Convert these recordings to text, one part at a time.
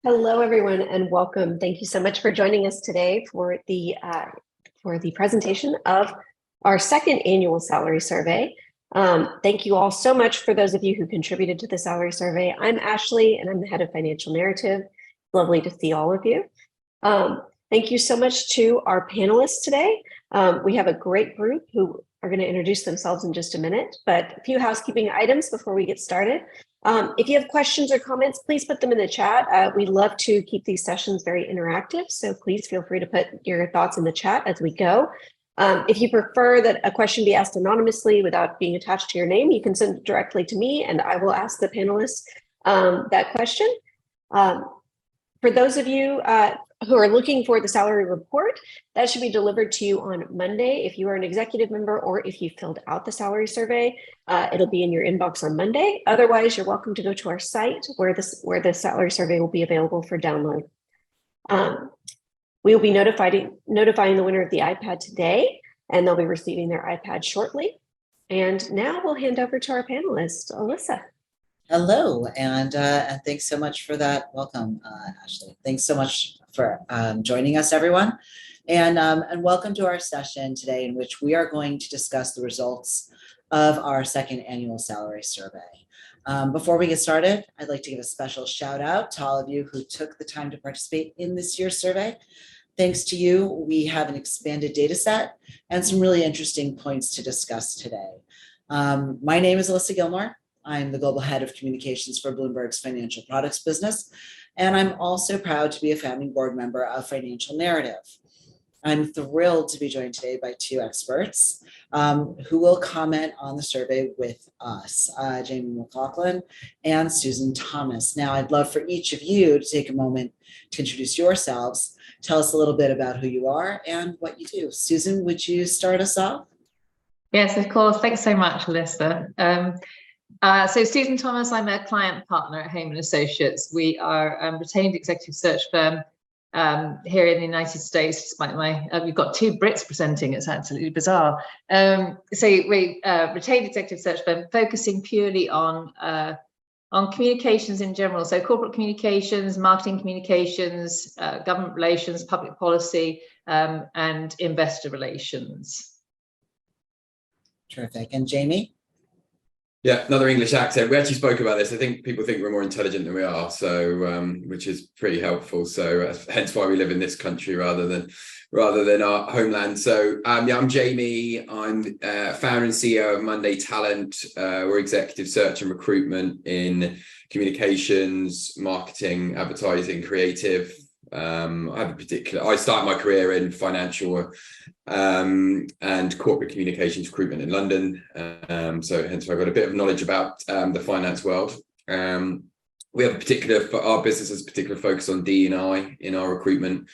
Hello, everyone, and welcome. Thank you so much for joining us today for the presentation of our second annual salary survey. Thank you all so much for those of you who contributed to the salary survey. I'm Ashley, and I'm the head of financial narrative. Lovely to see all of you. Thank you so much to our panelists today. We have a great group who are going to introduce themselves in just a minute, but a few housekeeping items before we get started. If you have questions or comments, please put them in the chat. We love to keep these sessions very interactive, so please feel free to put your thoughts in the chat as we go. If you prefer that a question be asked anonymously without being attached to your name, you can send it directly to me and I will ask the panelists that question. For those of you who are looking for the salary report, that should be delivered to you on Monday. If you are an executive member or if you filled out the salary survey, it'll be in your inbox on Monday. Otherwise, you're welcome to go to our site where the salary survey will be available for download. We will be notifying the winner of the iPad today, and they'll be receiving their iPad shortly. And now we'll hand over to our panelist, Alyssa. Hello, and thanks so much for that welcome, Ashley. Thanks so much for joining us, everyone. And welcome to our session today, in which we are going to discuss the results of our second annual salary survey. Before we get started, I'd like to give a special shout out to all of you who took the time to participate in this year's survey. Thanks to you, we have an expanded data set and some really interesting points to discuss today. My name is Alyssa Gilmore. I'm the global head of communications for Bloomberg's financial products business, and I'm also proud to be a founding board member of Financial Narrative. I'm thrilled to be joined today by two experts who will comment on the survey with us, Jamie McLaughlin and Susan Thomas. Now, I'd love for each of you to take a moment to introduce yourselves, tell us a little bit about who you are and what you do. Susan, would you start us off? Yes, of course. Thanks so much, Alyssa. So Susan Thomas, I'm a client partner at Heyman Associates. We are a retained executive search firm here in the United States, despite we've got two Brits presenting. It's absolutely bizarre. So we retained executive search firm focusing purely on communications in general. So corporate communications, marketing communications, government relations, public policy, and investor relations. Terrific. And Jamie? Yeah, another English accent. We actually spoke about this. I think people think we're more intelligent than we are, so which is pretty helpful. So hence why we live in this country rather than our homeland. So yeah, I'm Jamie. I'm founder and CEO of Monday Talent. We're executive search and recruitment in communications, marketing, advertising, creative. I started my career in financial and corporate communications recruitment in London. So hence I've got a bit of knowledge about the finance world. We have our business has a particular focus on D&I in our recruitment.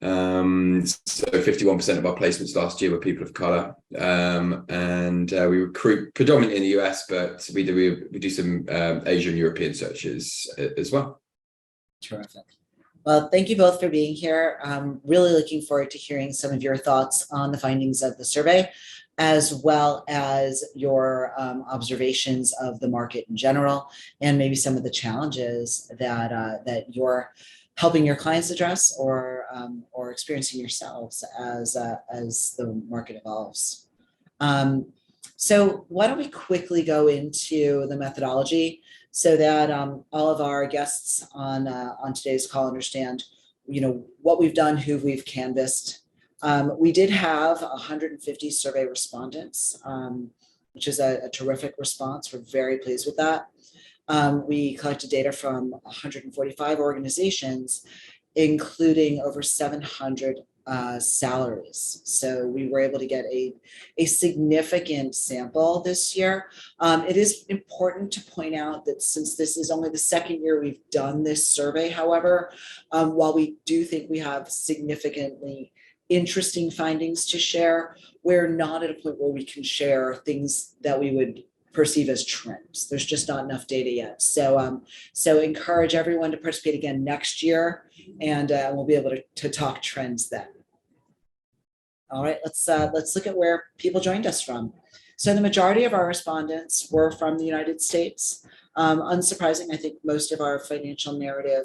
So 51% of our placements last year were people of color. And we recruit predominantly in the US, but we do some Asian European searches as well. Terrific. Well, thank you both for being here. I'm really looking forward to hearing some of your thoughts on the findings of the survey, as well as your observations of the market in general, and maybe some of the challenges that you're helping your clients address or experiencing yourselves as the market evolves. So why don't we quickly go into the methodology, so that all of our guests on today's call understand, what we've done, who we've canvassed. We did have 150 survey respondents, which is a terrific response. We're very pleased with that. We collected data from 145 organizations, including over 700 salaries. So we were able to get a significant sample this year. It is important to point out that since this is only the second year we've done this survey, however, while we do think we have significantly interesting findings to share, we're not at a point where we can share things that we would perceive as trends. There's just not enough data yet. So encourage everyone to participate again next year, and we'll be able to talk trends then. All right, let's look at where people joined us from. So the majority of our respondents were from the United States. Unsurprising, I think most of our financial narrative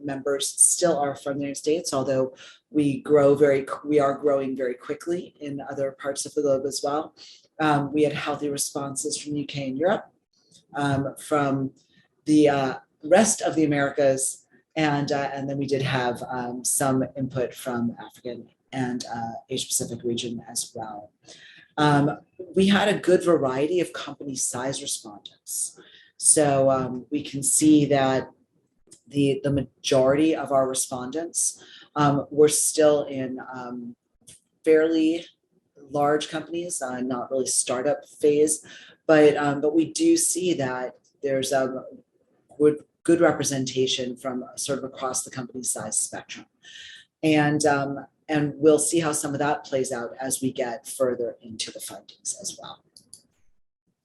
members still are from the United States, although we are growing very quickly in other parts of the globe as well. We had healthy responses from UK and Europe, from the rest of the Americas, and then we did have some input from African and Asia Pacific region as well. We had a good variety of company size respondents. So we can see that the majority of our respondents were still in fairly large companies, not really startup phase, but we do see that there's a good representation from sort of across the company size spectrum. And we'll see how some of that plays out as we get further into the findings as well.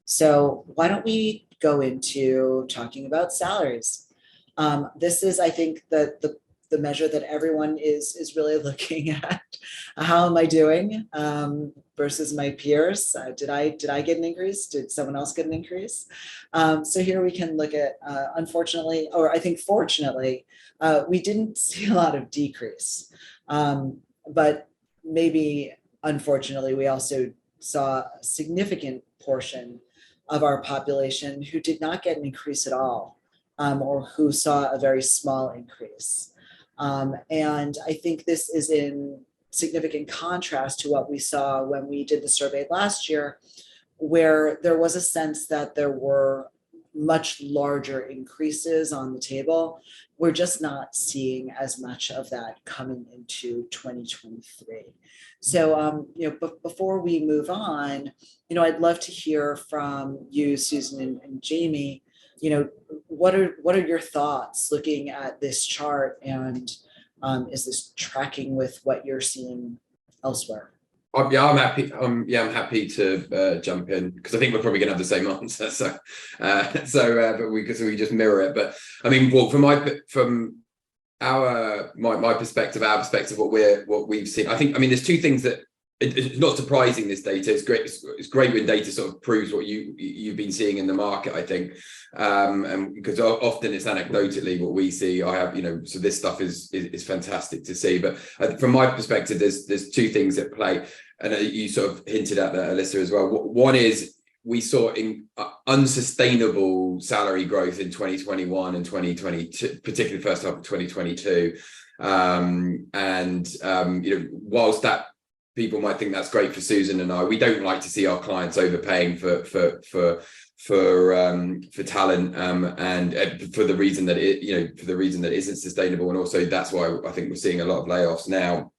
So why don't we go into talking about salaries? This is, I think, the measure that everyone is really looking at. How am I doing versus my peers? Did I get an increase? Did someone else get an increase? So here we can look at, unfortunately, or I think fortunately, we didn't see a lot of decrease. But maybe unfortunately, we also saw a significant portion of our population who did not get an increase at all, or who saw a very small increase. And I think this is in significant contrast to what we saw when we did the survey last year, where there was a sense that there were much larger increases on the table. We're just not seeing as much of that coming into 2023. So, before we move on, I'd love to hear from you, Susan and Jamie. What are your thoughts looking at this chart, and is this tracking with what you're seeing elsewhere? I'm happy. I'm happy to jump in, because I think we're probably going to have the same answer. But we just mirror it. But I mean, well, from my perspective, what we've seen, I think, there's two things that it's not surprising. This data is great. It's great when data sort of proves what you've been seeing in the market, I think, and because often it's anecdotally what we see. I have, so this stuff is fantastic to see. But from my perspective, there's two things at play, and you sort of hinted at that, Alyssa, as well. One is we saw unsustainable salary growth in 2021 and 2022, particularly first half of 2022, whilst that people might think that's great for Susan and I, we don't like to see our clients overpaying for talent, and for the reason that it isn't sustainable, and also that's why I think we're seeing a lot of layoffs now,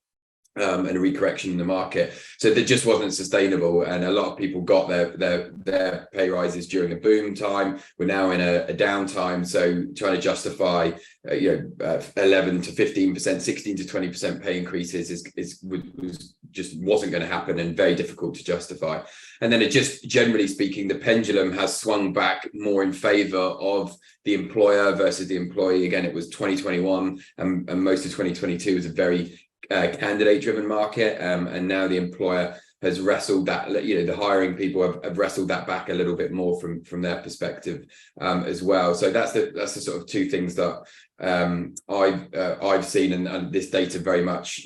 and a recorrection in the market. So that just wasn't sustainable, and a lot of people got their pay rises during a boom time. We're now in a downtime, so trying to justify 11 to 15%, 16 to 20% pay increases just wasn't going to happen, and very difficult to justify. And then it just, generally speaking, the pendulum has swung back more in favor of the employer versus the employee. Again, it was 2021 and most of 2022 was a very candidate-driven market, and now the employer has wrestled that. The hiring people have wrestled that back a little bit more from their perspective as well. So that's the sort of two things that I've seen, and this data very much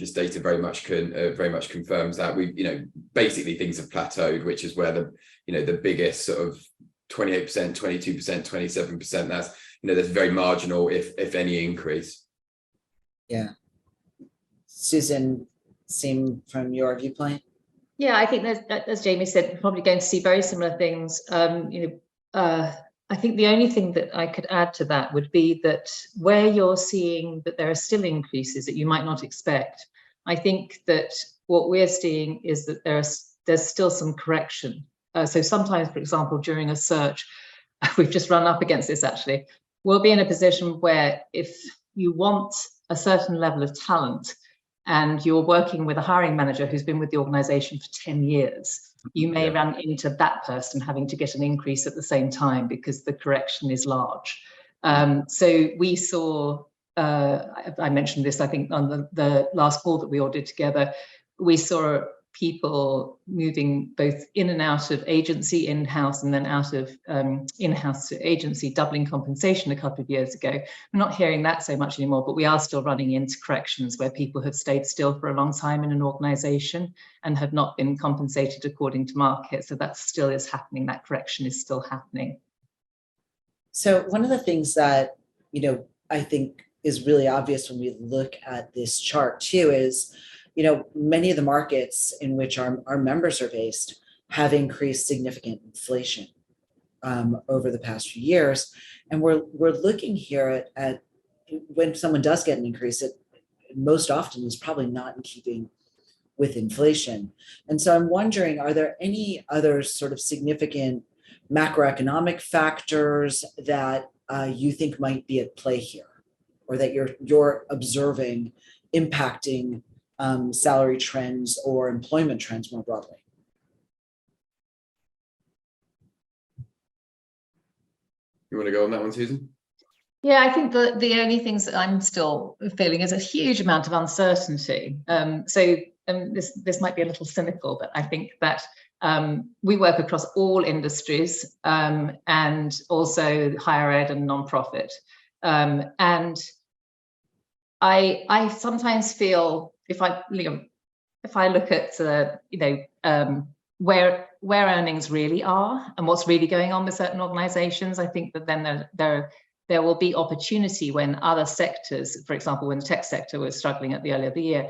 confirms that. We basically things have plateaued, which is where the biggest sort of 28%, 22%, 27%. That's very marginal, if any, increase. Yeah. Susan, same from your viewpoint? Yeah, I think as Jamie said, we're probably going to see very similar things. I think the only thing that I could add to that would be that where you're seeing that there are still increases that you might not expect, I think that what we're seeing is that there's still some correction. So sometimes, for example, during a search, we've just run up against this actually, we'll be in a position where if you want a certain level of talent, and you're working with a hiring manager who's been with the organization for 10 years, you may run into that person having to get an increase at the same time because the correction is large. So we saw, I mentioned this, I think, on the last call that we all did together, we saw people moving both in and out of agency in-house and then out of in-house to agency, doubling compensation a couple of years ago. We're not hearing that so much anymore, but we are still running into corrections where people have stayed still for a long time in an organization and have not been compensated according to market. So that still is happening. That correction is still happening. So one of the things that, I think is really obvious when we look at this chart too is, many of the markets in which our members are based have increased significant inflation over the past few years. And we're looking here at when someone does get an increase, it most often is probably not in keeping with inflation. And so I'm wondering, are there any other sort of significant macroeconomic factors that you think might be at play here, or that you're observing impacting salary trends or employment trends more broadly? You want to go on that one, Susan? Yeah, I think the only things that I'm still feeling is a huge amount of uncertainty. This might be a little cynical, but I think that we work across all industries and also higher ed and nonprofit. And I sometimes feel if I look at where earnings really are and what's really going on with certain organizations, I think that then there will be opportunity when other sectors, for example, when the tech sector was struggling at the earlier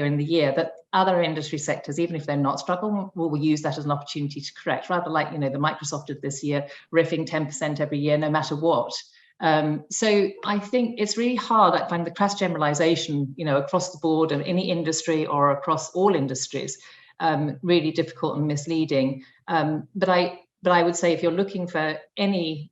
in the year, that other industry sectors, even if they're not struggling, will use that as an opportunity to correct, rather like, the Microsoft of this year, riffing 10% every year, no matter what. So I think it's really hard. I find the crass generalization, across the board of any industry or across all industries, really difficult and misleading. But I would say if you're looking for any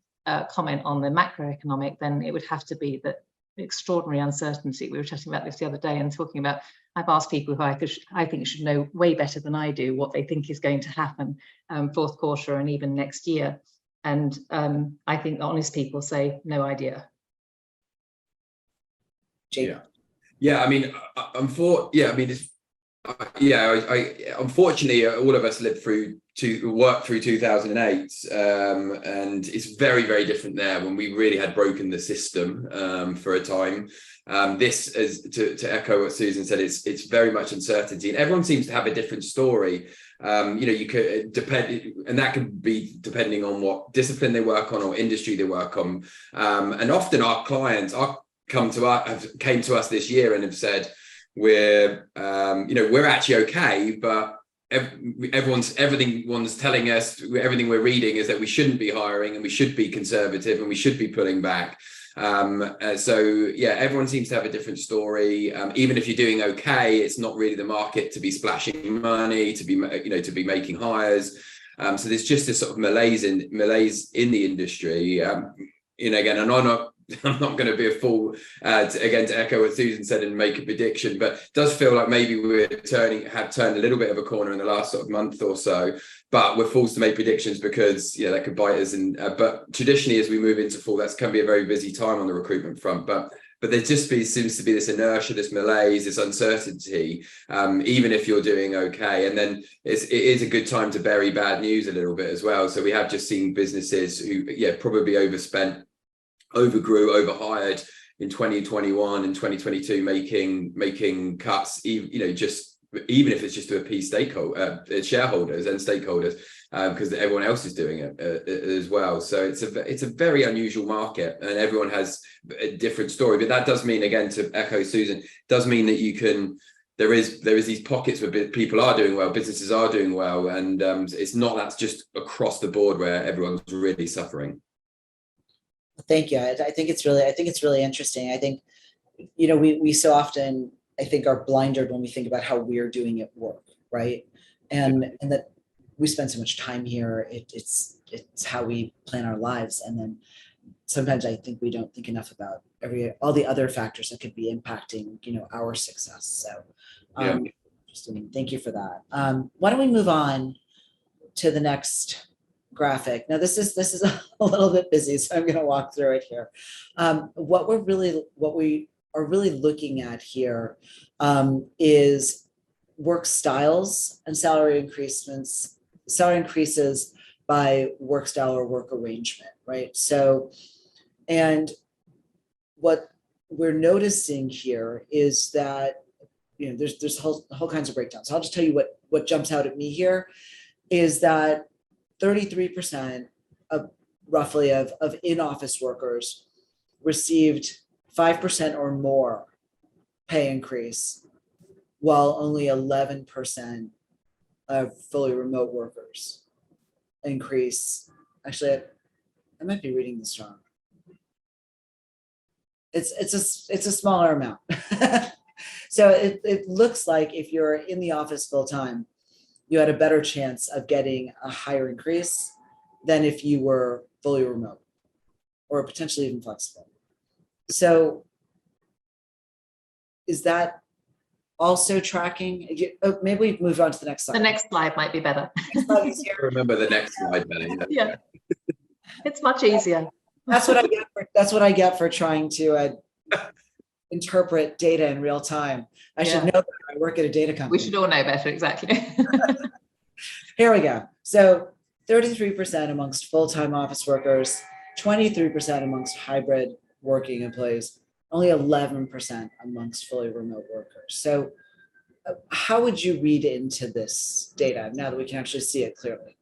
comment on the macroeconomic, then it would have to be that extraordinary uncertainty. We were chatting about this the other day and talking about, I've asked people who I think should know way better than I do what they think is going to happen fourth quarter and even next year. And I think honest people say no idea. Yeah. I mean, unfortunately, all of us lived through worked through 2008, and it's very, very different there when we really had broken the system for a time. This is to echo what Susan said. It's very much uncertainty, and everyone seems to have a different story. You could depend, and that could be depending on what discipline they work on or industry they work on. And often our clients came to us this year and have said, we're actually okay, but everyone's telling us, everything we're reading is that we shouldn't be hiring and we should be conservative and we should be pulling back. Everyone seems to have a different story. Even if you're doing okay, it's not really the market to be splashing money, to be making hires. So there's just this sort of malaise in the industry. Again, and I'm not going to be a fool to echo what Susan said and make a prediction, but it does feel like maybe we have turned a little bit of a corner in the last sort of month or so, but we're forced to make predictions because that could bite us. But traditionally, as we move into fall, that's can be a very busy time on the recruitment front. But there seems to be this inertia, this malaise, this uncertainty, even if you're doing okay. And then it is a good time to bury bad news a little bit as well. So we have just seen businesses who probably overspent, overgrew, overhired in 2021 and 2022, making cuts, even if it's just to appease shareholders and stakeholders, because everyone else is doing it as well. So it's a very unusual market, and everyone has a different story. But that does mean, again, to echo Susan, does mean that there is these pockets where people are doing well, businesses are doing well, and it's not that's just across the board where everyone's really suffering. Thank you. I think it's really interesting. I think, we so often, I think, are blinded when we think about how we're doing at work, right? And that we spend so much time here. It's how we plan our lives. And then sometimes I think we don't think enough about all the other factors that could be impacting, our success. So interesting. Thank you for that. Why don't we move on to the next graphic? Now this is a little bit busy, so I'm going to walk through it here. What we are really looking at here is work styles and salary increases by work style or work arrangement, right? So, and what we're noticing here is that, there's whole kinds of breakdowns. So I'll just tell you what jumps out at me here is that 33% of roughly of in-office workers received 5% or more pay increase, while only 11% of fully remote workers increase. Actually, I might be reading this wrong. It's a smaller amount. So it looks like if you're in the office full time, you had a better chance of getting a higher increase than if you were fully remote or potentially even flexible. So is that also tracking? Maybe we move on to the next slide. The next slide might be better. Remember the next slide, Benny. Yeah, it's much easier. That's what I get for trying to interpret data in real time. I should know that. I work at a data company. We should all know better, exactly. Here we go. So 33% amongst full-time office workers, 23% amongst hybrid working employees, only 11% amongst fully remote workers. So how would you read into this data now that we can actually see it clearly?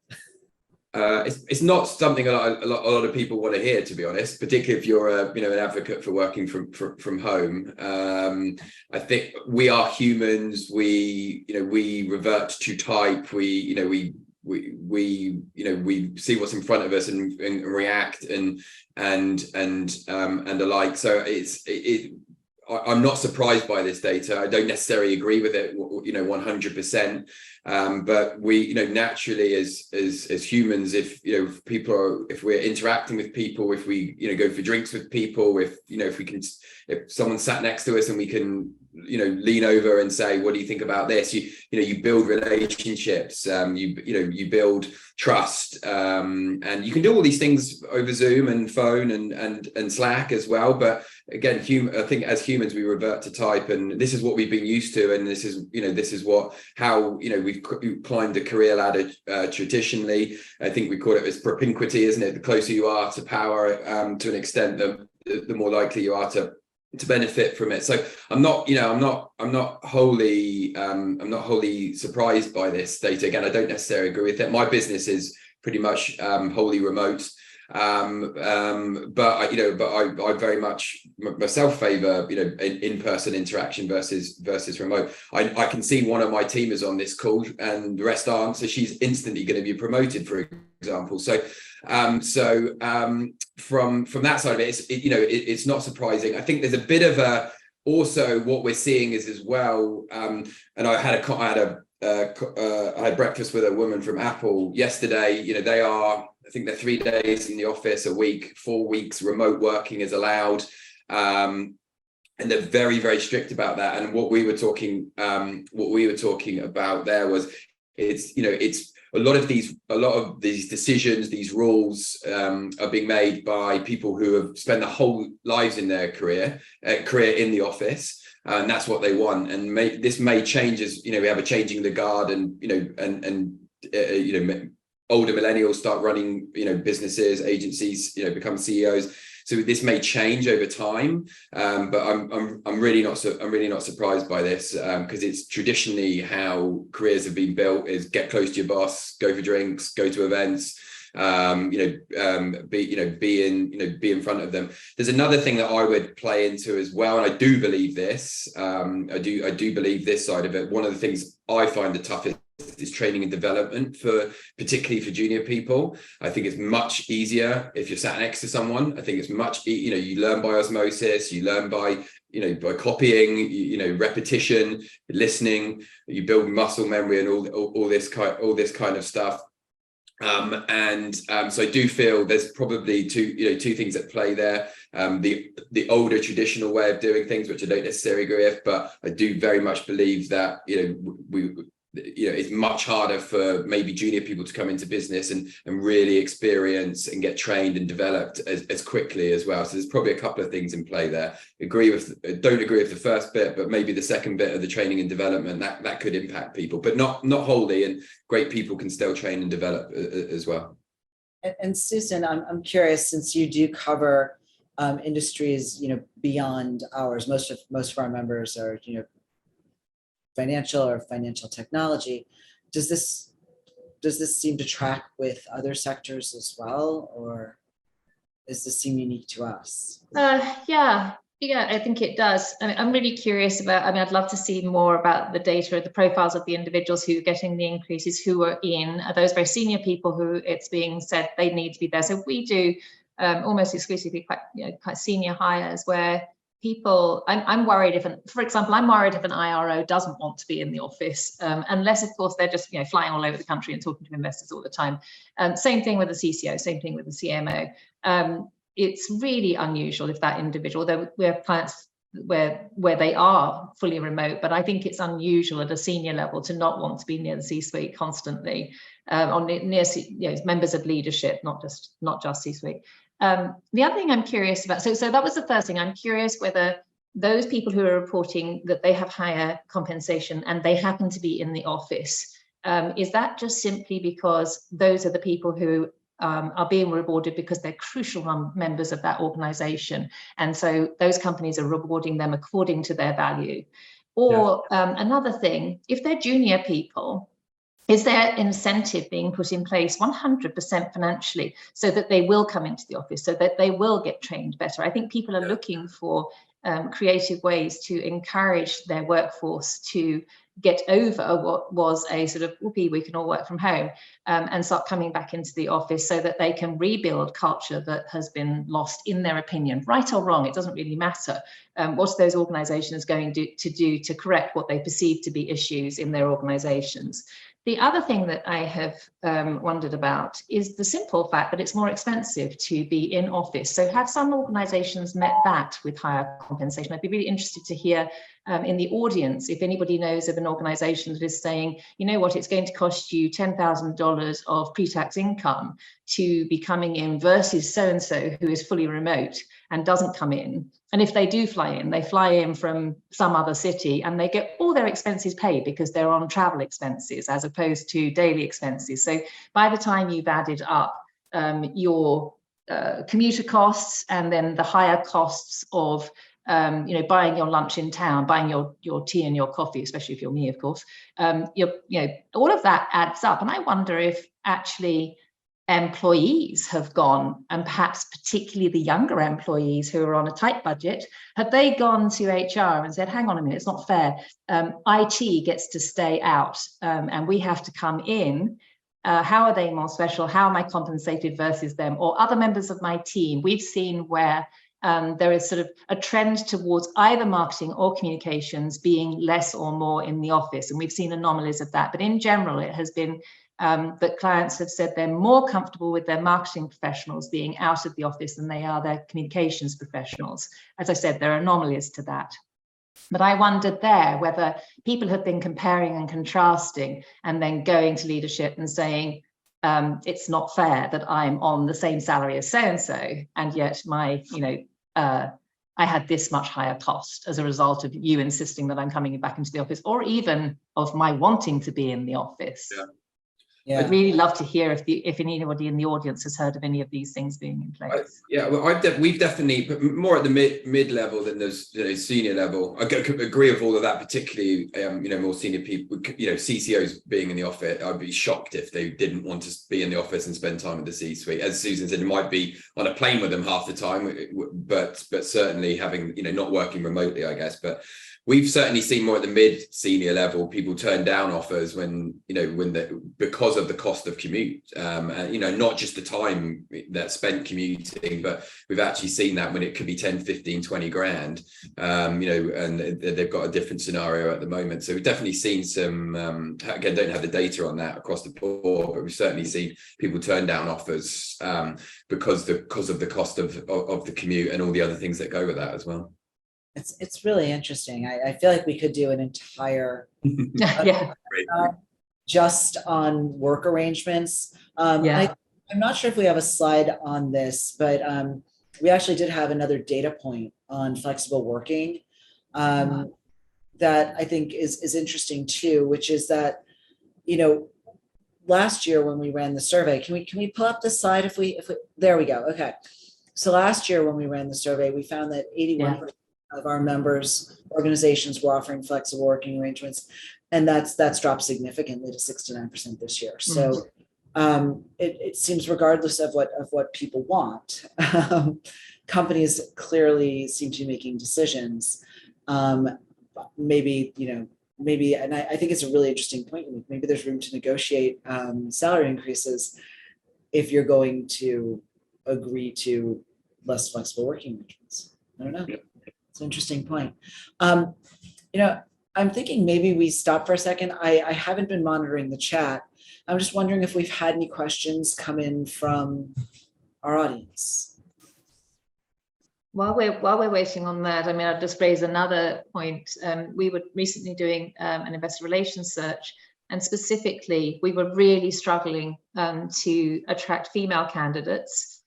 It's not something a lot of people want to hear, to be honest, particularly if you're an advocate for working from home. I think we are humans. We revert to type. We see what's in front of us and react and the like. So I'm not surprised by this data. I don't necessarily agree with it, 100%. But we, naturally as humans, if we're interacting with people, if we, go for drinks with people, if someone sat next to us and we can, lean over and say, what do you think about this? You build relationships, you build trust, and you can do all these things over Zoom and phone and Slack as well. But again, I think as humans, we revert to type, and this is what we've been used to. And this is how we've climbed the career ladder traditionally. I think we call it as propinquity, isn't it? The closer you are to power, to an extent, the more likely you are to benefit from it. So I'm not wholly surprised by this data. Again, I don't necessarily agree with it. My business is pretty much wholly remote. But I very much myself favor in-person interaction versus remote. I can see one of my team is on this call and the rest aren't, so she's instantly going to be promoted, for example. So from that side of it, it's not surprising. I think there's a bit of also what we're seeing is as well, and I had breakfast with a woman from Apple yesterday. I think they're 3 days in the office a week, 4 weeks remote working is allowed. And they're very, very strict about that. And what we were talking about there was it's a lot of these decisions, these rules are being made by people who have spent their whole lives in their career in the office. And that's what they want. And this may change as, we have a changing the guard and older millennials start running, businesses, agencies, become CEOs. So this may change over time, but I'm really not surprised by this because it's traditionally how careers have been built: is get close to your boss, go for drinks, go to events, be in front of them. There's another thing that I would play into as well, and I do believe this. I do believe this side of it. One of the things I find the toughest is training and development, particularly for junior people. I think it's much easier if you're sat next to someone. I think it's much, you learn by osmosis, you learn by copying, repetition, listening, you build muscle memory and all this kind of stuff. So I do feel there's probably two things at play there. The older traditional way of doing things, which I don't necessarily agree with, but I do very much believe that it's much harder for maybe junior people to come into business and really experience and get trained and developed as quickly as well. So there's probably a couple of things in play there. Don't agree with the first bit, but maybe the second bit of the training and development that could impact people, but not wholly, and great people can still train and develop as well. And Susan, I'm curious, since you do cover industries, beyond ours, most of our members are, financial or financial technology. Does this seem to track with other sectors as well, or does this seem unique to us? Yeah, I think it does. I'm really curious about, I'd love to see more about the data, the profiles of the individuals who are getting the increases, who are those very senior people who it's being said they need to be there. So we do almost exclusively quite senior hires where people, I'm worried if for example, I'm worried if an IRO doesn't want to be in the office, unless of course they're just flying all over the country and talking to investors all the time. Same thing with the CCO, same thing with the CMO. It's really unusual if that individual, we have clients where they are fully remote, but I think it's unusual at a senior level to not want to be near the C-suite constantly, or near members of leadership, not just C-suite. The other thing I'm curious about, so that was the first thing. I'm curious whether those people who are reporting that they have higher compensation and they happen to be in the office, is that just simply because those are the people who are being rewarded because they're crucial members of that organization, and so those companies are rewarding them according to their value? Or another thing, if they're junior people, is there incentive being put in place 100% financially so that they will come into the office, so that they will get trained better? I think people are looking for creative ways to encourage their workforce to get over what was a sort of, whoopee, we can all work from home, and start coming back into the office so that they can rebuild culture that has been lost, in their opinion. Right or wrong, it doesn't really matter. What are those organizations going to do to correct what they perceive to be issues in their organizations? The other thing that I have wondered about is the simple fact that it's more expensive to be in office. So have some organizations met that with higher compensation? I'd be really interested to hear in the audience if anybody knows of an organization that is saying, you know what, it's going to cost you $10,000 of pre-tax income to be coming in versus so-and-so who is fully remote and doesn't come in. And if they do fly in, they fly in from some other city and they get all their expenses paid because they're on travel expenses as opposed to daily expenses. So by the time you've added up your commuter costs and then the higher costs of buying your lunch in town, buying your tea and your coffee, especially if you're me, of course, all of that adds up. And I wonder if actually employees have gone, and perhaps particularly the younger employees who are on a tight budget, have they gone to HR and said, hang on a minute, it's not fair. IT gets to stay out and we have to come in. How are they more special? How am I compensated versus them or other members of my team? We've seen where there is sort of a trend towards either marketing or communications being less or more in the office. And we've seen anomalies of that. But in general, it has been that clients have said they're more comfortable with their marketing professionals being out of the office than they are their communications professionals. As I said, there are anomalies to that. But I wondered there whether people have been comparing and contrasting and then going to leadership and saying, it's not fair that I'm on the same salary as so-and-so, and yet my, I had this much higher cost as a result of you insisting that I'm coming back into the office, or even of my wanting to be in the office. Yeah. I'd really love to hear if anybody in the audience has heard of any of these things being in place. We've definitely, but more at the mid level than those senior level. I agree with all of that, particularly more senior people. CCOs being in the office, I'd be shocked if they didn't want to be in the office and spend time with the C-suite. As Susan said, it might be on a plane with them half the time, but certainly having not working remotely, I guess. But we've certainly seen more at the mid-senior level people turn down offers because of the cost of commute, not just the time that's spent commuting, but we've actually seen that when it could be 10, 15, 20 grand, and they've got a different scenario at the moment. So we've definitely seen some, again, don't have the data on that across the board, but we've certainly seen people turn down offers because of the cost of the commute and all the other things that go with that as well. It's really interesting. I feel like we could do an entire Yeah. just on work arrangements. Yeah. I'm not sure if we have a slide on this, but we actually did have another data point on flexible working that I think is interesting too, which is that, you know, last year when we ran the survey, can we pull up the slide if we there we go. Okay. So last year when we ran the survey, we found that 81% of our members organizations were offering flexible working arrangements, and that's dropped significantly to 69% this year. So it seems regardless of what people want, companies clearly seem to be making decisions. Maybe, and I think it's a really interesting point. Maybe there's room to negotiate salary increases if you're going to agree to less flexible working arrangements. I don't know. It's an interesting point. I'm thinking maybe we stop for a second. I haven't been monitoring the chat. I'm just wondering if we've had any questions come in from our audience. While we're waiting on that, I mean, I'll just raise another point. We were recently doing an investor relations search, and specifically, we were really struggling to attract female candidates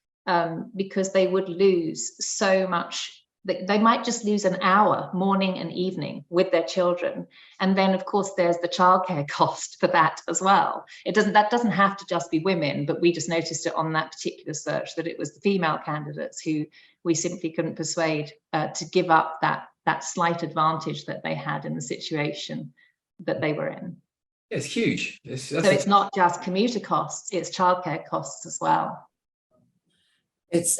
because they would lose so much. They might just lose an hour morning and evening with their children, and then of course there's the childcare cost for that as well. That doesn't have to just be women, but we just noticed it on that particular search that it was the female candidates who we simply couldn't persuade to give up that slight advantage that they had in the situation that they were in. It's huge. So it's not just commuter costs; it's childcare costs as well. It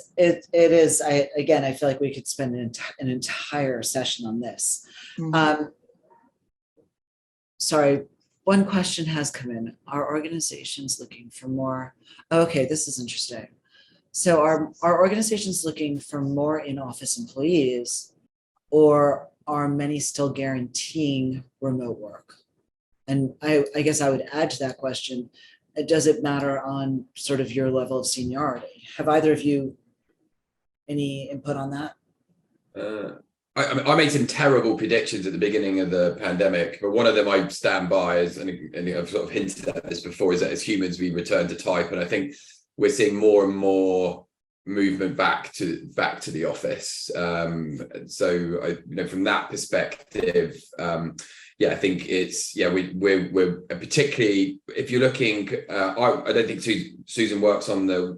is. I feel like we could spend an entire session on this. Sorry, one question has come in. Are organizations looking for more? Okay, this is interesting. So are organizations looking for more in-office employees, or are many still guaranteeing remote work? And I guess I would add to that question, does it matter on sort of your level of seniority? Have either of you any input on that? I made some terrible predictions at the beginning of the pandemic, but one of them I stand by is, and I've sort of hinted at this before, is that as humans we return to type, and I think we're seeing more and more movement back to the office. So from that perspective, I think it's we're particularly, if you're looking, I don't think Susan works on the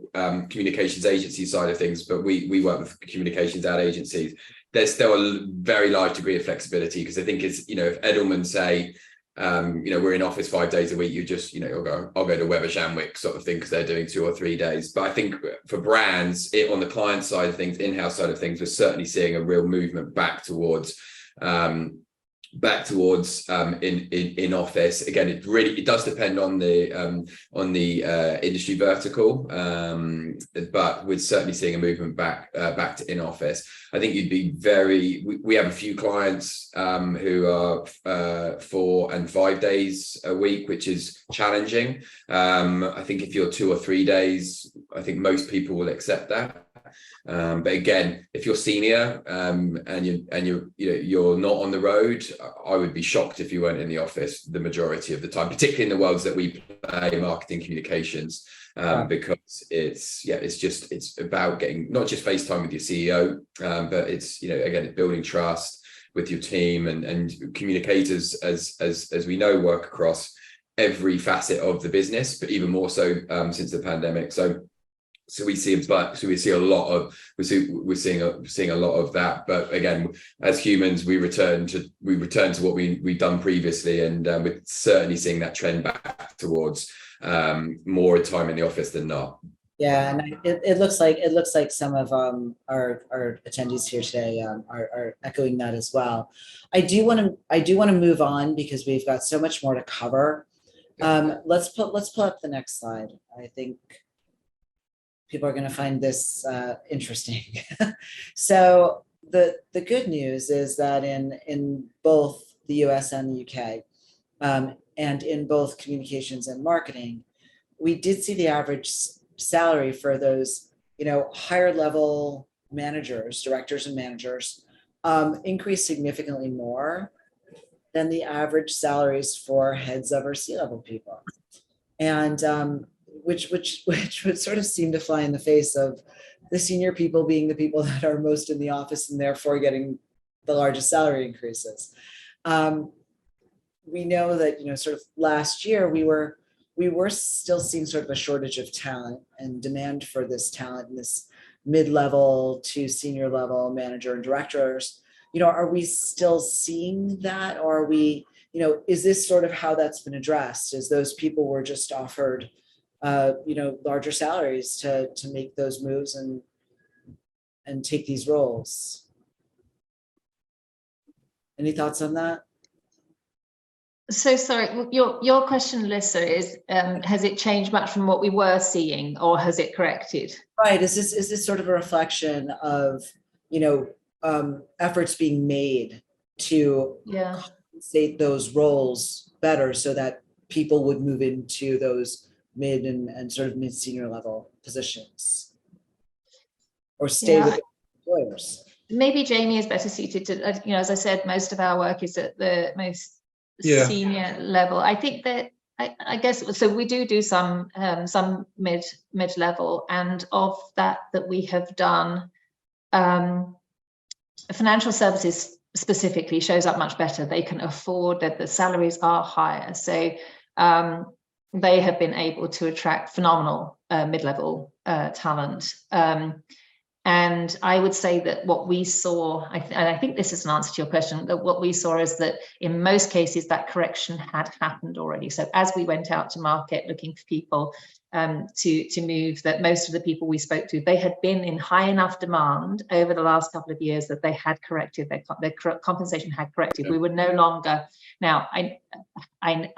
communications agency side of things, but we work with communications ad agencies. There's still a very large degree of flexibility, because I think it's, if Edelman say, we're in office 5 days a week, you just, I'll go to Weber Shandwick sort of thing, because they're doing 2 or 3 days. But I think for brands, on the client side of things, in-house side of things, we're certainly seeing a real movement back towards in office. Again, it does depend on the industry vertical, but we're certainly seeing a movement back to in office. I think you'd be we have a few clients who are 4 and 5 days a week, which is challenging. I think if you're 2 or 3 days, I think most people will accept that. But again, if you're senior and you're not on the road, I would be shocked if you weren't in the office the majority of the time, particularly in the worlds that we play, marketing, communications, because it's about getting not just FaceTime with your CEO, but it's again, it's building trust with your team, and communicators, as we know, work across every facet of the business, but even more so since the pandemic. So we're seeing a lot of that. But again, as humans, we return to what we've done previously, and we're certainly seeing that trend back towards more time in the office than not. Yeah, and it looks like some of our attendees here today are echoing that as well. I do want to move on, because we've got so much more to cover. Let's pull up the next slide. I think people are going to find this interesting. So the good news is that in both the US and the UK, and in both communications and marketing, we did see the average salary for those higher level managers, directors and managers, increased significantly more than the average salaries for heads of or C-level people. And which would sort of seem to fly in the face of the senior people being the people that are most in the office and therefore getting the largest salary increases. We know that, sort of last year we were still seeing sort of a shortage of talent and demand for this talent in this mid-level to senior level manager and directors. Are we still seeing that, or are we, is this sort of how that's been addressed? Is those people were just offered, larger salaries to make those moves and take these roles? Any thoughts on that? So sorry, your question, Alyssa, is has it changed much from what we were seeing, or has it corrected? Right. Is this sort of a reflection of, efforts being made to compensate those roles better so that people would move into those mid and sort of mid-senior level positions or stay with employers? Maybe Jamie is better suited to, as I said, most of our work is at the most senior level. I think that I guess so. We do some mid level, and of that we have done, financial services specifically shows up much better. They can afford that, the salaries are higher, so they have been able to attract phenomenal mid-level talent. And I would say that what we saw, and I think this is an answer to your question, that what we saw is that in most cases that correction had happened already. So as we went out to market looking for people to move, that most of the people we spoke to, they had been in high enough demand over the last couple of years that they had corrected, their compensation had corrected. We were no longer, now I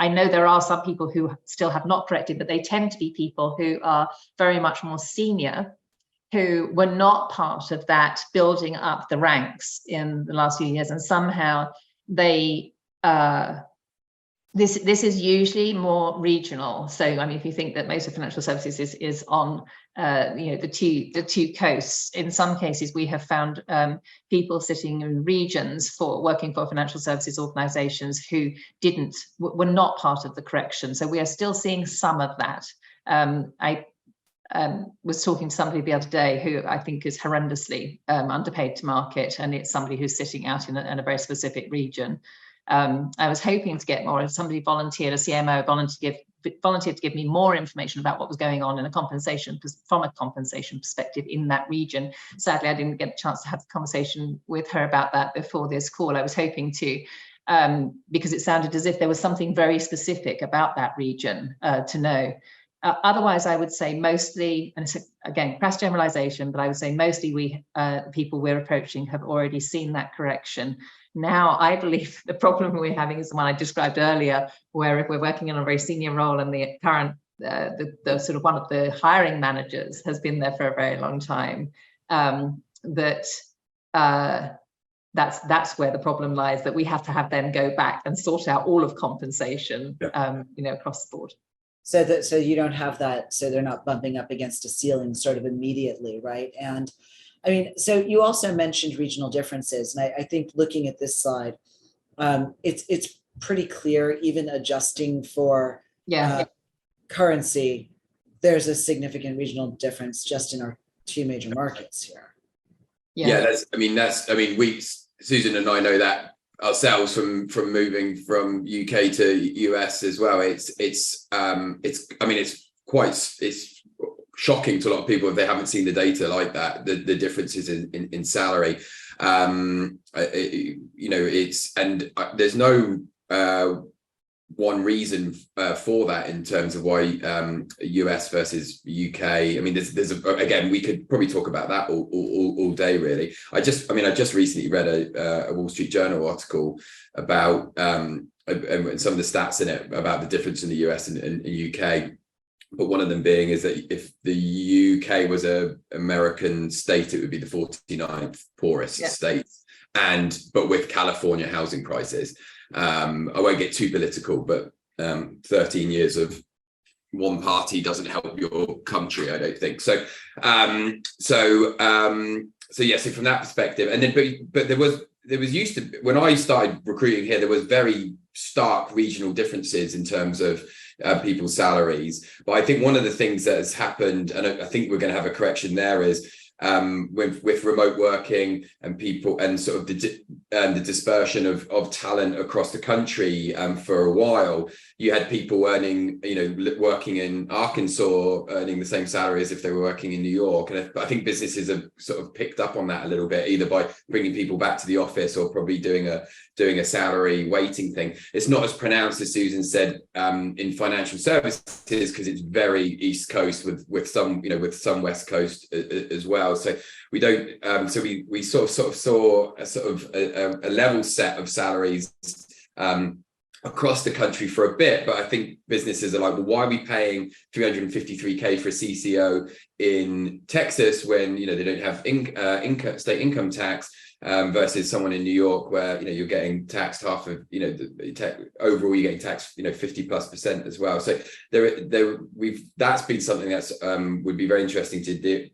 know there are some people who still have not corrected, but they tend to be people who are very much more senior, who were not part of that building up the ranks in the last few years, and somehow they this is usually more regional. So I mean, if you think that most of financial services is on the two coasts, in some cases we have found people sitting in regions for working for financial services organizations who were not part of the correction. So we are still seeing some of that. I was talking to somebody the other day who I think is horrendously underpaid to market, and it's somebody who's sitting out in a very specific region. I was hoping to get more. Somebody volunteered, a CMO volunteered to give me more information about what was going on from a compensation perspective in that region. Sadly, I didn't get a chance to have a conversation with her about that before this call. I was hoping to, because it sounded as if there was something very specific about that region to know. Otherwise, I would say mostly, and it's again crass generalization, but I would say mostly people we're approaching have already seen that correction. Now, I believe the problem we're having is the one I described earlier, where if we're working in a very senior role and the current, the sort of one of the hiring managers has been there for a very long time, that's where the problem lies, that we have to have them go back and sort out all of compensation, across the board. So you don't have that, so they're not bumping up against a ceiling sort of immediately, right? And I mean, so you also mentioned regional differences, and I think looking at this slide, it's pretty clear, even adjusting for currency, there's a significant regional difference just in our two major markets here. Susan and I know that ourselves from moving from UK to US as well. It's shocking to a lot of people if they haven't seen the data like that, the differences in salary. There's no one reason for that in terms of why US versus UK. I mean, again, we could probably talk about that all day, really. I just recently read a Wall Street Journal article about and some of the stats in it about the difference in the US and UK. But one of them being is that if the UK was an American state, it would be the 49th poorest state, but with California housing prices. I won't get too political, but 13 years of one party doesn't help your country, I don't think. So so from that perspective, and then but there was used to, when I started recruiting here, there was very stark regional differences in terms of people's salaries. But I think one of the things that has happened, and I think we're going to have a correction there, is with remote working and people and sort of the dispersion of talent across the country for a while, you had people earning, working in Arkansas earning the same salary as if they were working in New York. And I think businesses have sort of picked up on that a little bit, either by bringing people back to the office or probably doing a salary weighting thing. It's not as pronounced, as Susan said, in financial services, because it's very East Coast with some West Coast as well. So we don't. So we sort of saw a level set of salaries across the country for a bit, but I think businesses are like, well, why are we paying $353K for a CCO in Texas when they don't have state income tax, versus someone in New York where you're getting taxed half of overall you're getting taxed 50+% as well. So that's been something that's would be very interesting to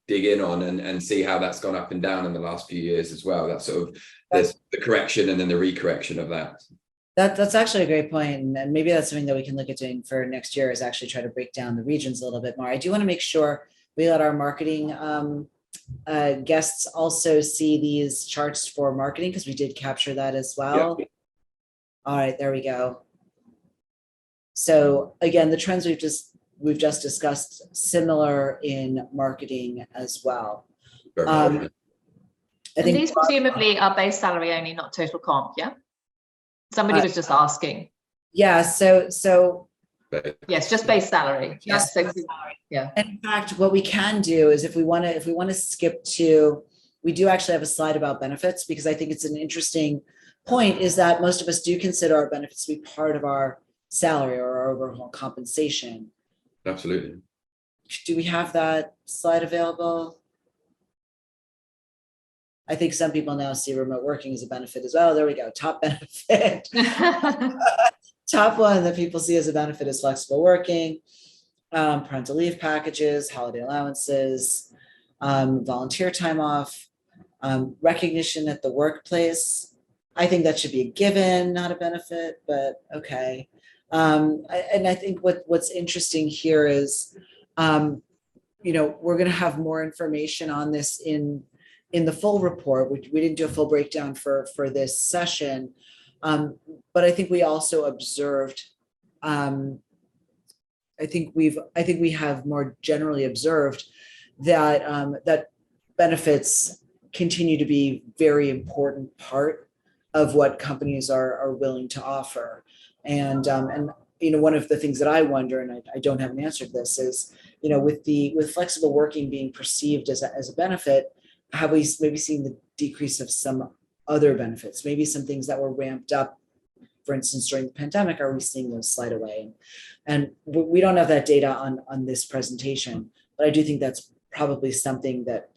dig in on and see how that's gone up and down in the last few years as well. That's sort of there's the correction and then the recorrection of that. That's actually a great point, and maybe that's something that we can look at doing for next year, is actually try to break down the regions a little bit more. I do want to make sure we let our marketing guests also see these charts for marketing, because we did capture that as well. Yeah. All right, there we go. So again, the trends we've just discussed, similar in marketing as well. I think these presumably are base salary only, not total comp. Yeah, somebody was just asking. Yeah. So yes, just base salary. Yes. Yeah. Yeah. And in fact, what we can do is if we want to skip to, we do actually have a slide about benefits, because I think it's an interesting point, is that most of us do consider our benefits to be part of our salary or our overall compensation. Absolutely. Do we have that slide available? I think some people now see remote working as a benefit as well. There we go. Top benefit. Top one that people see as a benefit is flexible working, parental leave packages, holiday allowances, volunteer time off, recognition at the workplace. I think that should be a given, not a benefit, but okay. And I think what's interesting here is, we're going to have more information on this in the full report, which we didn't do a full breakdown for this session. But I think we also observed, I think we have more generally observed that that benefits continue to be very important part of what companies are willing to offer. And one of the things that I wonder, and I don't have an answer to this, is with flexible working being perceived as a benefit, have we maybe seen the decrease of some other benefits, maybe some things that were ramped up, for instance, during the pandemic? Are we seeing those slide away? And we don't have that data on this presentation, but I do think that's probably something that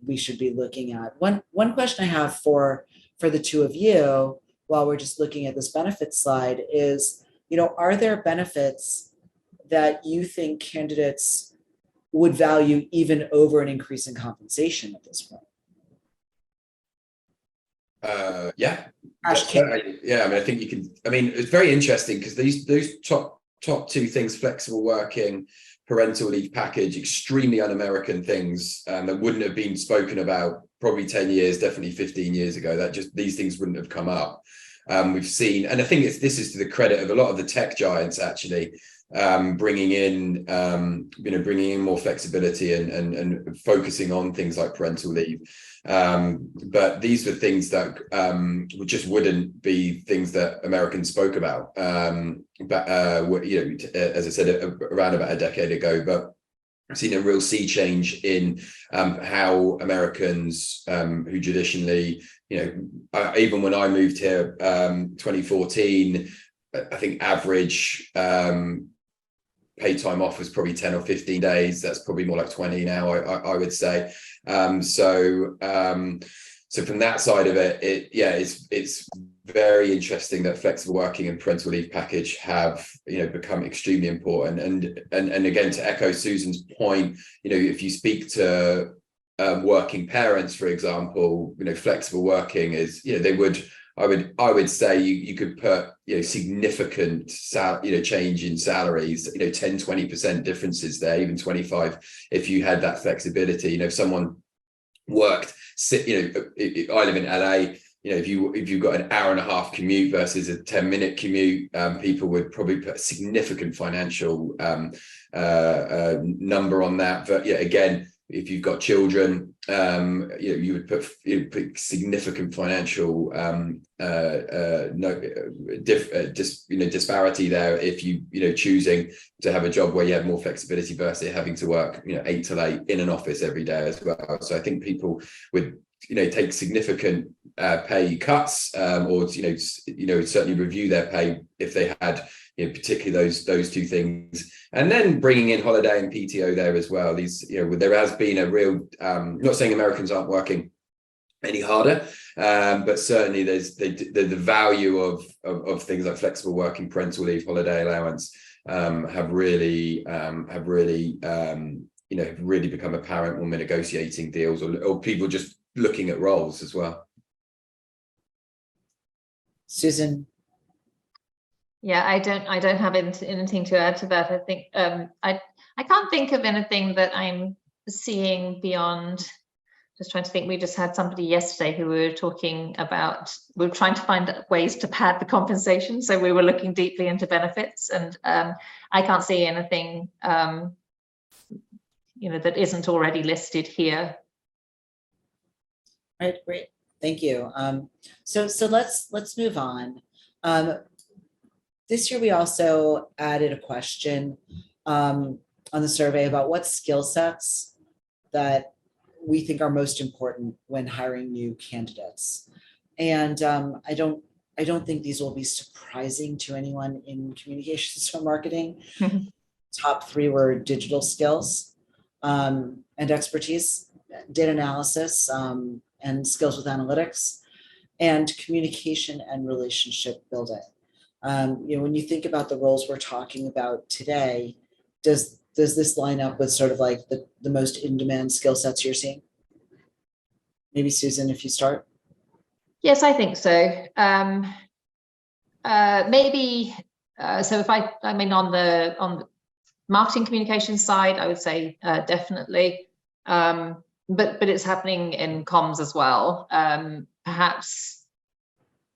we should be looking at. One question I have for the two of you, while we're just looking at this benefit slide, is, are there benefits that you think candidates would value even over an increase in compensation at this point? Yeah. Yeah, I think you can. It's very interesting because those top two things, flexible working, parental leave package, extremely un-American things that wouldn't have been spoken about probably 10 years, definitely 15 years ago. That just, these things wouldn't have come up. We've seen, and I think this is to the credit of a lot of the tech giants actually, bringing in more flexibility and focusing on things like parental leave. But these were things that just wouldn't be things that Americans spoke about. As I said, around about a decade ago. But I've seen a real sea change in how Americans who traditionally, even when I moved here, 2014, I think average paid time off was probably 10 or 15 days. That's probably more like 20 now, I would say. So from that side of it, it's very interesting that flexible working and parental leave package have become extremely important. And again, to echo Susan's point, if you speak to working parents, for example, flexible working is, I would say you could put, significant change in salaries, 10-20% differences there, even 25 if you had that flexibility. If someone worked, I live in LA, if you've got an hour and a half commute versus a 10-minute commute, people would probably put a significant financial number on that. But yeah, again, if you've got children, you would put significant financial disparity there if you choosing to have a job where you have more flexibility versus having to work 8 till 8 in an office every day as well. So I think people would take significant pay cuts, or certainly review their pay if they had particularly those two things, and then bringing in holiday and PTO there as well. These there has been a real not saying Americans aren't working any harder, but certainly there's the value of things like flexible working, parental leave, holiday allowance have really become apparent when we're negotiating deals, or people just looking at roles as well. Susan. Yeah, I don't have anything to add to that. I think I can't think of anything that I'm seeing beyond. Just trying to think. We just had somebody yesterday who we were talking about. We were trying to find ways to pad the compensation, so we were looking deeply into benefits, and I can't see anything that isn't already listed here. All right, great, thank you. So let's move on. This year, we also added a question on the survey about what skill sets that we think are most important when hiring new candidates. And I don't think these will be surprising to anyone in communications or marketing. Top 3 were digital skills and expertise, data analysis, and skills with analytics, and communication and relationship building. When you think about the roles we're talking about today, does this line up with sort of like the most in-demand skill sets you're seeing? Maybe Susan, if you start. Yes, I think so. Maybe so. If I mean on the marketing communication side, I would say definitely. But it's happening in comms as well. Perhaps.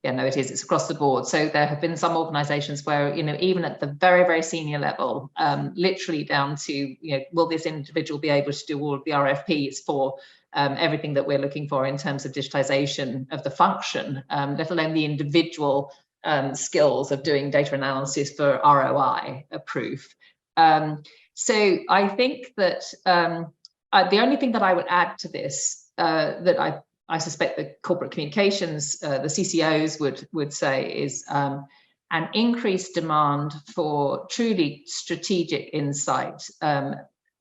Yeah, no, it is. It's across the board. So there have been some organizations where, even at the very, very senior level, literally down to, will this individual be able to do all of the RFPs for everything that we're looking for in terms of digitization of the function, let alone the individual skills of doing data analysis for ROI proof. So I think that the only thing that I would add to this that I suspect the corporate communications, the CCOs would say is an increased demand for truly strategic insight,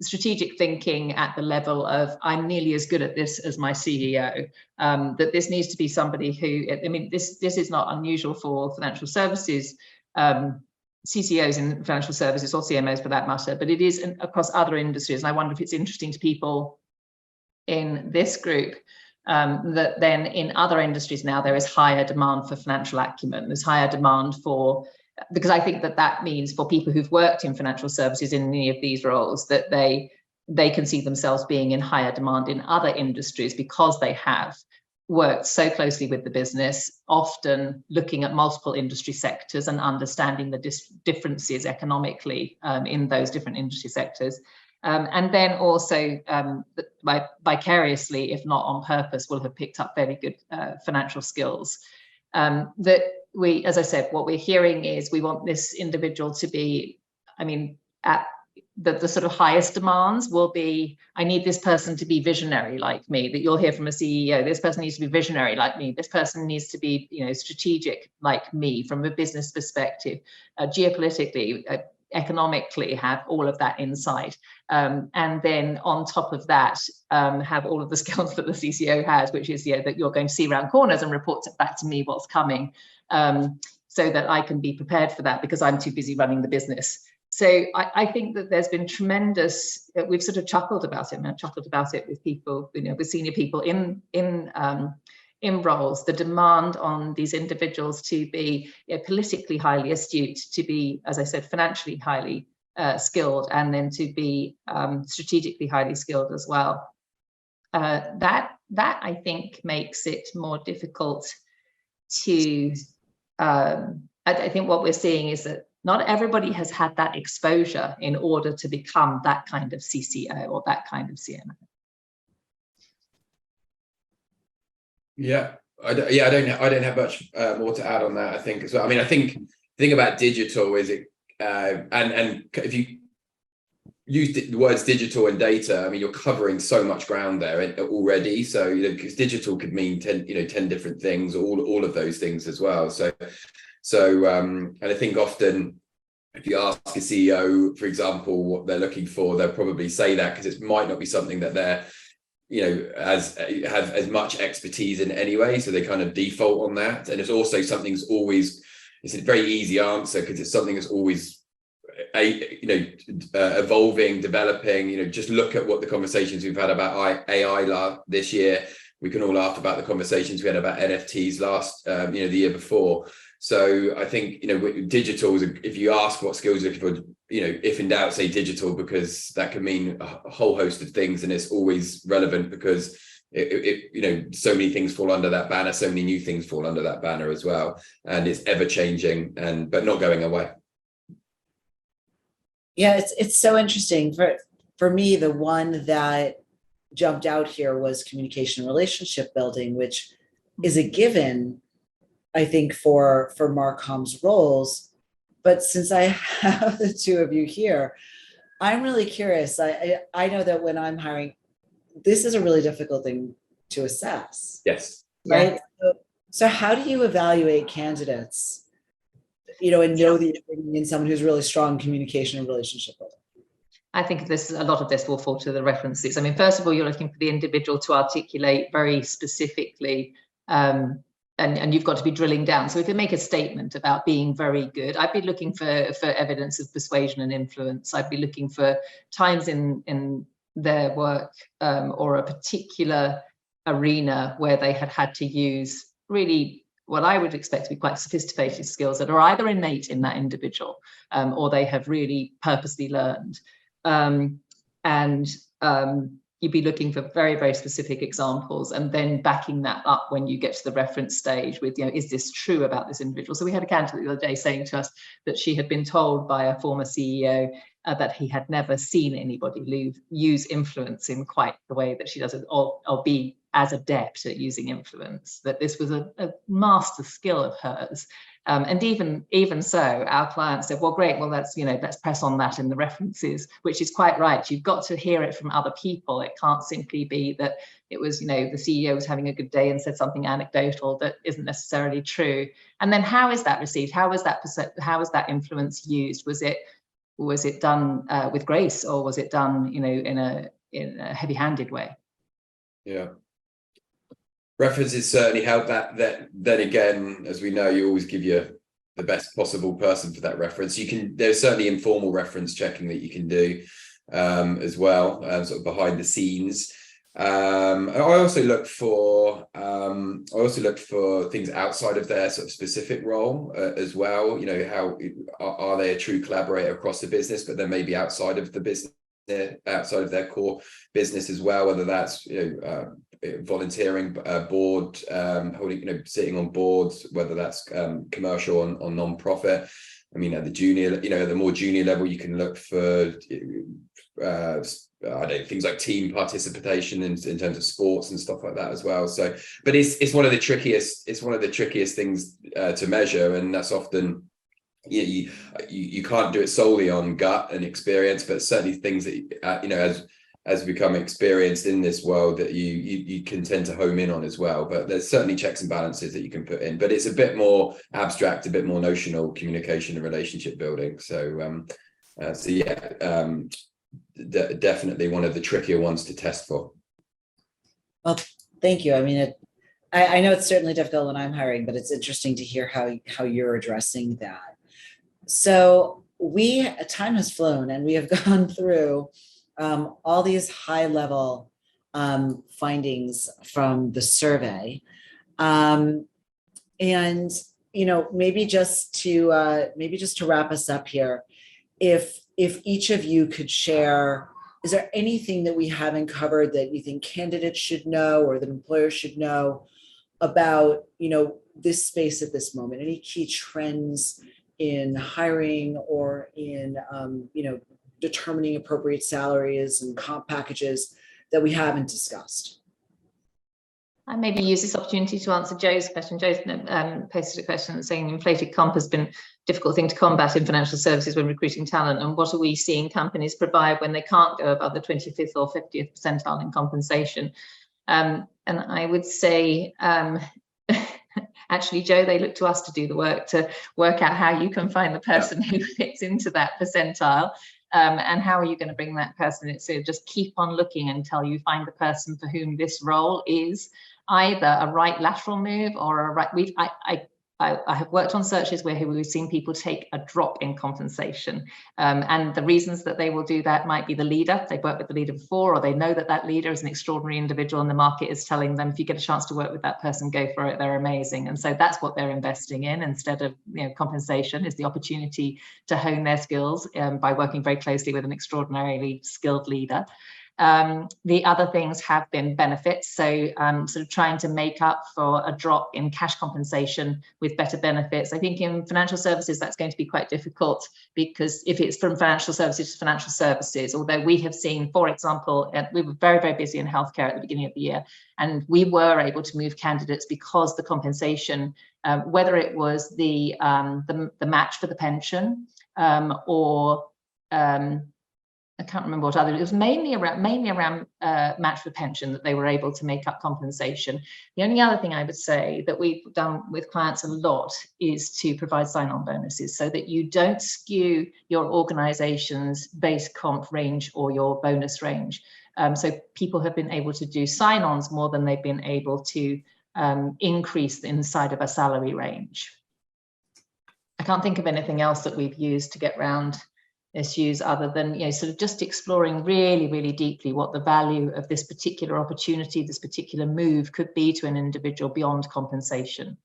strategic thinking at the level of I'm nearly as good at this as my CEO. That this needs to be somebody who, this is not unusual for financial services, CCOs in financial services or CMOs for that matter, but it is across other industries. And I wonder if it's interesting to people in this group. That then in other industries now there is higher demand for financial acumen. There's higher demand because I think that means for people who've worked in financial services in any of these roles that they can see themselves being in higher demand in other industries because they have worked so closely with the business, often looking at multiple industry sectors and understanding the differences economically in those different industry sectors. And then also vicariously, if not on purpose, will have picked up very good financial skills. That we, as I said, what we're hearing is we want this individual to be, at the sort of highest demands will be, I need this person to be visionary like me, that you'll hear from a CEO, this person needs to be visionary like me, this person needs to be, strategic like me from a business perspective, geopolitically, economically have all of that insight, and then on top of that have all of the skills that the CCO has, which is that you're going to see around corners and report back to me what's coming, so that I can be prepared for that because I'm too busy running the business. So I think that there's been tremendous, we've sort of chuckled about it, and I've chuckled about it with people, with senior people in roles, the demand on these individuals to be politically highly astute, to be, as I said, financially highly skilled, and then to be strategically highly skilled as well. That I think makes it more difficult to, I think what we're seeing is that not everybody has had that exposure in order to become that kind of CCO or that kind of CMO. Yeah, I don't have much more to add on that. I think as well. I mean, I think the thing about digital is it, and if you use the words digital and data, I mean, you're covering so much ground there already. So, because digital could mean 10 different things, all of those things as well. So, and I think often if you ask a CEO, for example, what they're looking for, they'll probably say that because it might not be something that they're, have as much expertise in anyway. So they kind of default on that. And it's also something that's always, it's a very easy answer because it's something that's always, evolving, developing. Just look at what the conversations we've had about AI this year. We can all laugh about the conversations we had about NFTs last, the year before. So I think, digital is, if you ask what skills you're looking for, if in doubt, say digital, because that can mean a whole host of things, and it's always relevant because so many things fall under that banner, so many new things fall under that banner as well, and it's ever changing but not going away. Yeah, it's so interesting. For me, the one that jumped out here was communication relationship building, which is a given, I think, for marcomms roles. But since I have the two of you here, I'm really curious. I know that when I'm hiring, this is a really difficult thing to assess. Yes. Right. Yeah. So how do you evaluate candidates, and know that you're bringing in someone who's really strong communication and relationship building? I think a lot of this will fall to the references. I mean, first of all, you're looking for the individual to articulate very specifically, and you've got to be drilling down. So if you make a statement about being very good, I'd be looking for evidence of persuasion and influence. I'd be looking for times in their work or a particular arena where they had to use really what I would expect to be quite sophisticated skills that are either innate in that individual or they have really purposely learned. You'd be looking for very, very specific examples and then backing that up when you get to the reference stage with, is this true about this individual? So we had a candidate the other day saying to us that she had been told by a former CEO that he had never seen anybody use influence in quite the way that she does it, or be as adept at using influence, that this was a master skill of hers. And even so, our client said, well, great, well, let's press on that in the references, which is quite right. You've got to hear it from other people. It can't simply be that it was, the CEO was having a good day and said something anecdotal that isn't necessarily true. And then how is that received? How was that influence used? Was it done with grace, or was it done, in a heavy-handed way? Yeah. References certainly help that. Then again, as we know, you always give you the best possible person for that reference. There's certainly informal reference checking that you can do as well, sort of behind the scenes. I also look for things outside of their sort of specific role as well. How are they a true collaborator across the business, but then maybe outside of the business, outside of their core business as well, whether that's volunteering, board holding, sitting on boards, whether that's commercial or non-profit. I mean, at the junior, the more junior level, you can look for things like team participation in terms of sports and stuff like that as well. So, but it's one of the trickiest things to measure, and that's often you can't do it solely on gut and experience, but certainly things that as we become experienced in this world that you can tend to home in on as well. But there's certainly checks and balances that you can put in, but it's a bit more abstract, a bit more notional communication and relationship building. So definitely one of the trickier ones to test for. Well, thank you. I mean, I know it's certainly difficult when I'm hiring, but it's interesting to hear how you're addressing that. So time has flown, and we have gone through all these high level findings from the survey. And, maybe just to wrap us up here, if each of you could share, is there anything that we haven't covered that you think candidates should know or that employers should know about, this space at this moment? Any key trends in hiring or in, determining appropriate salaries and comp packages that we haven't discussed? I maybe use this opportunity to answer Joe's question. Joe's posted a question saying inflated comp has been a difficult thing to combat in financial services when recruiting talent. And what are we seeing companies provide when they can't go above the 25th or 50th percentile in compensation? And I would say, actually, Joe, they look to us to do the work to work out how you can find the person who fits into that percentile. And how are you going to bring that person in? So just keep on looking until you find the person for whom this role is either a right lateral move or a right. I have worked on searches where we've seen people take a drop in compensation, and the reasons that they will do that might be the leader. They've worked with the leader before, or they know that that leader is an extraordinary individual, and the market is telling them, if you get a chance to work with that person, go for it. They're amazing, and so that's what they're investing in instead of compensation. Is the opportunity to hone their skills by working very closely with an extraordinarily skilled leader. The other things have been benefits, so sort of trying to make up for a drop in cash compensation with better benefits. I think in financial services that's going to be quite difficult, because if it's from financial services to financial services, although we have seen, for example, we were very, very busy in healthcare at the beginning of the year, and we were able to move candidates because the compensation, whether it was the match for the pension or I can't remember what other, it was mainly around match for pension that they were able to make up compensation. The only other thing I would say that we've done with clients a lot is to provide sign-on bonuses so that you don't skew your organization's base comp range or your bonus range. So people have been able to do sign-ons more than they've been able to increase inside of a salary range. I can't think of anything else that we've used to get around issues other than sort of just exploring really, really deeply what the value of this particular opportunity, this particular move could be to an individual beyond compensation.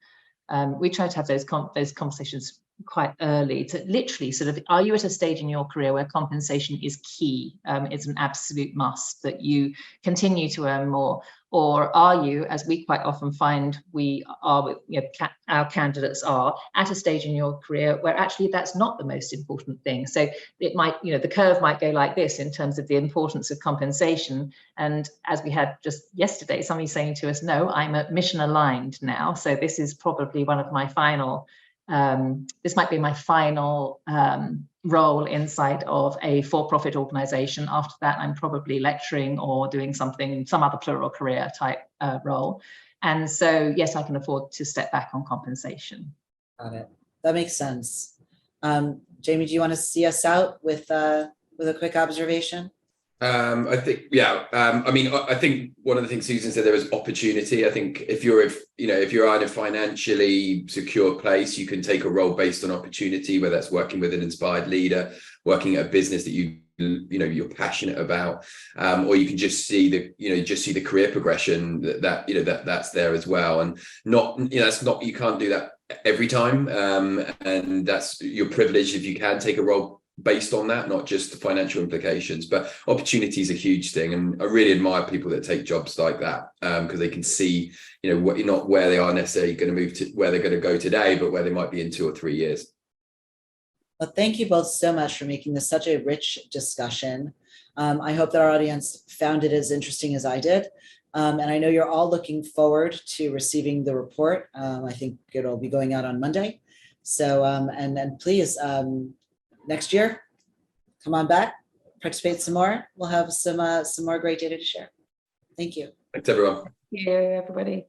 We try to have those conversations quite early to literally sort of, are you at a stage in your career where compensation is key? It's an absolute must that you continue to earn more, or are you, as we quite often find we are with our candidates are, at a stage in your career where actually that's not the most important thing. So it might, the curve might go like this in terms of the importance of compensation. And as we had just yesterday, somebody saying to us, no, I'm at mission aligned now. So this is probably one of my final, this might be my final role inside of a for-profit organization. After that, I'm probably lecturing or doing some other plural career type role. And so, yes, I can afford to step back on compensation. Got it. That makes sense. Jamie, do you want to see us out with a quick observation? I think, yeah. I think one of the things Susan said there was opportunity. I think if you're in a financially secure place, you can take a role based on opportunity, whether that's working with an inspired leader, working at a business that you're passionate about, or you can just see the career progression that's there as well. And you can't do that every time, and that's your privilege if you can take a role based on that, not just the financial implications, but opportunity is a huge thing. And I really admire people that take jobs like that, because they can see, not where they are necessarily going to move to, where they're going to go today, but where they might be in 2 or 3 years. Well, thank you both so much for making this such a rich discussion. I hope that our audience found it as interesting as I did. And I know you're all looking forward to receiving the report. I think it'll be going out on Monday. So, and please, next year, come on back, participate some more. We'll have some more great data to share. Thank you. Thanks, everyone. Thank you, everybody.